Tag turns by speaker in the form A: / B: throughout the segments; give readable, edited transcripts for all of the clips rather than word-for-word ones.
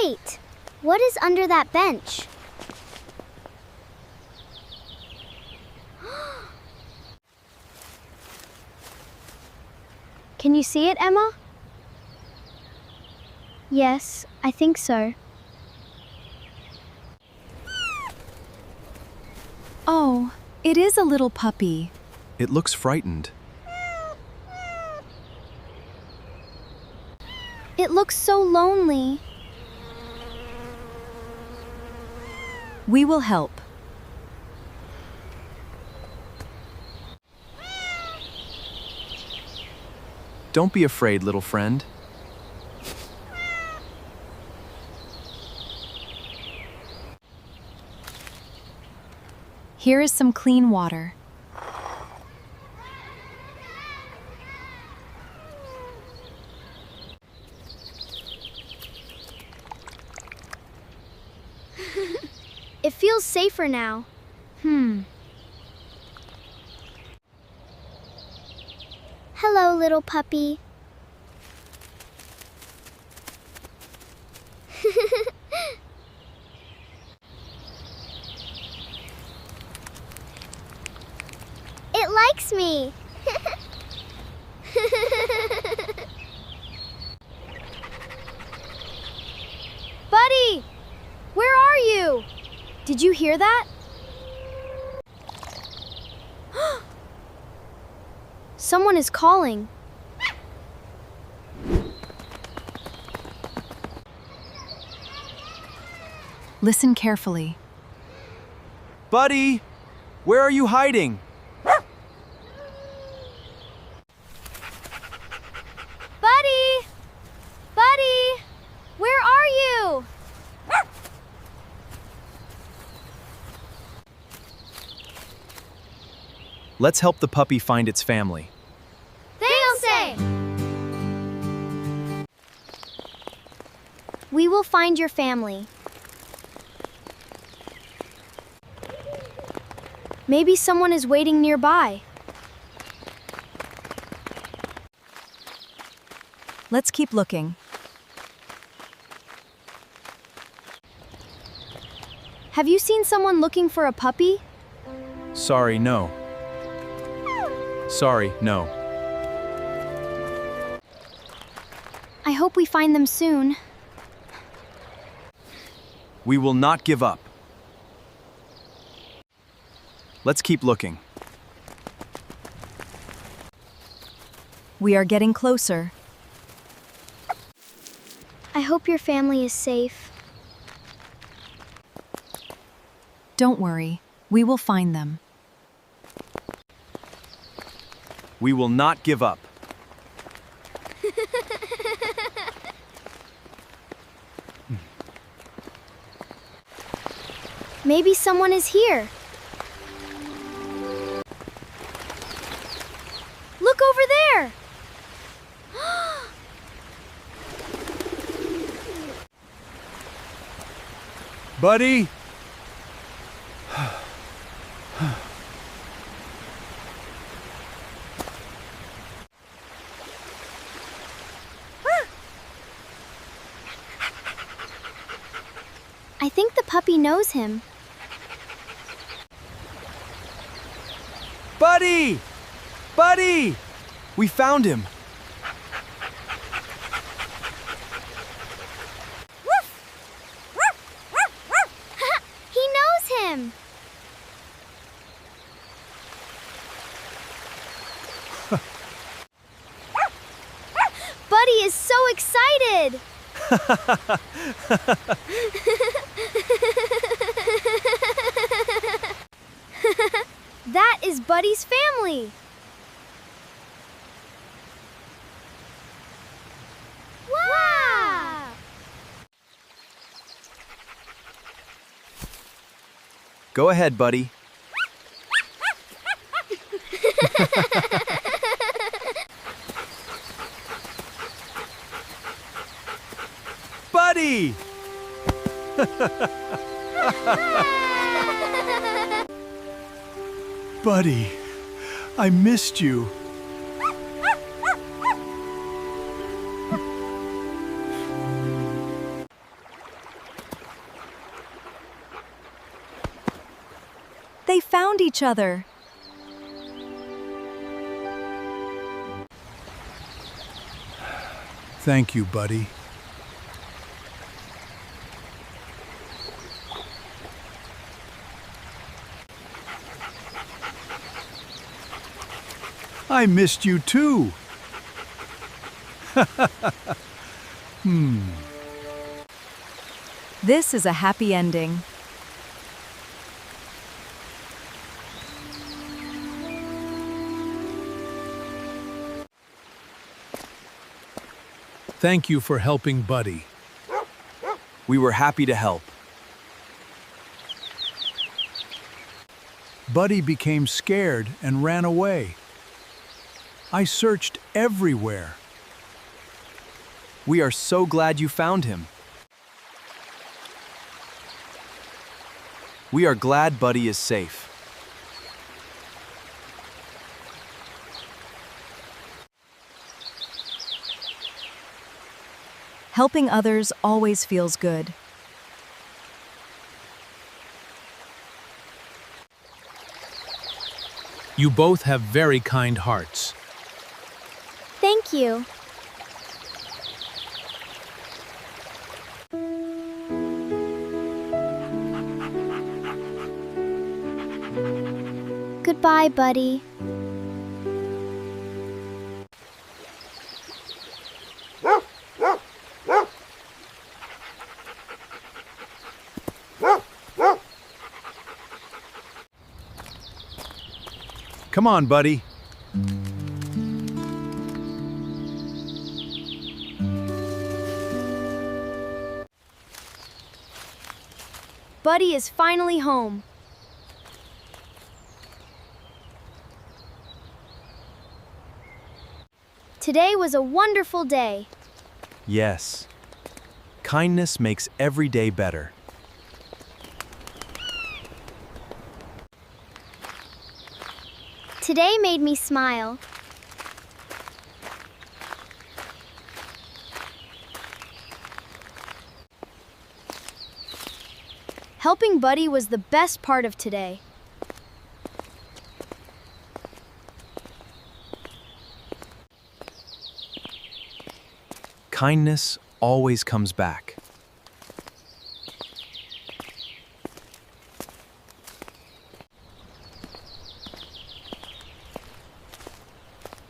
A: Wait, what is under that bench? Can you see it, Emma? Yes, I think so.
B: Oh, it is a little puppy.
C: It looks frightened.
A: It looks so lonely.
B: We will help.
C: Don't be afraid, little friend.
B: Here is some clean water.
A: It feels safer now. Hello, little puppy. It likes me. Buddy, where are you? Did you hear that? Someone is calling.
B: Listen carefully.
C: Buddy, where are you hiding?
A: Buddy! Buddy! Where are you?
C: Let's help the puppy find its family.
A: We will find your family. Maybe someone is waiting nearby.
B: Let's keep looking.
A: Have you seen someone looking for a puppy?
C: Sorry, no. Sorry, no.
A: I hope we find them soon.
C: We will not give up. Let's keep looking.
B: We are getting closer.
A: I hope your family is safe.
B: Don't worry, we will find them.
C: We will not give up.
A: Maybe someone is here. Look over there!
C: Buddy!
A: I think the puppy knows him.
C: Buddy! Buddy! We found him.
A: He knows him! Buddy is so excited! That is Buddy's family! Wow!
C: Go ahead, buddy. Buddy! Buddy, I missed you.
B: They found each other.
D: Thank you, buddy. I missed you too.
B: This is a happy ending.
D: Thank you for helping Buddy.
C: We were happy to help.
D: Buddy became scared and ran away. I searched everywhere.
C: We are so glad you found him. We are glad Buddy is safe.
B: Helping others always feels good.
D: You both have very kind hearts.
A: Thank you. Goodbye, buddy.
D: Come on, Buddy.
A: Buddy is finally home. Today was a wonderful day.
C: Yes. Kindness makes every day better.
A: Today made me smile. Helping Buddy was the best part of today.
C: Kindness always comes back.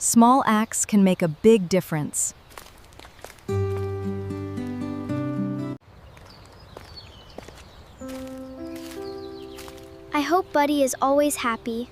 B: Small acts can make a big difference.
A: I hope Buddy is always happy.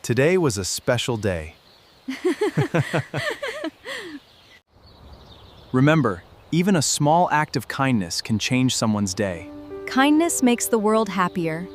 C: Today was a special day. Remember, even a small act of kindness can change someone's day.
B: Kindness makes the world happier.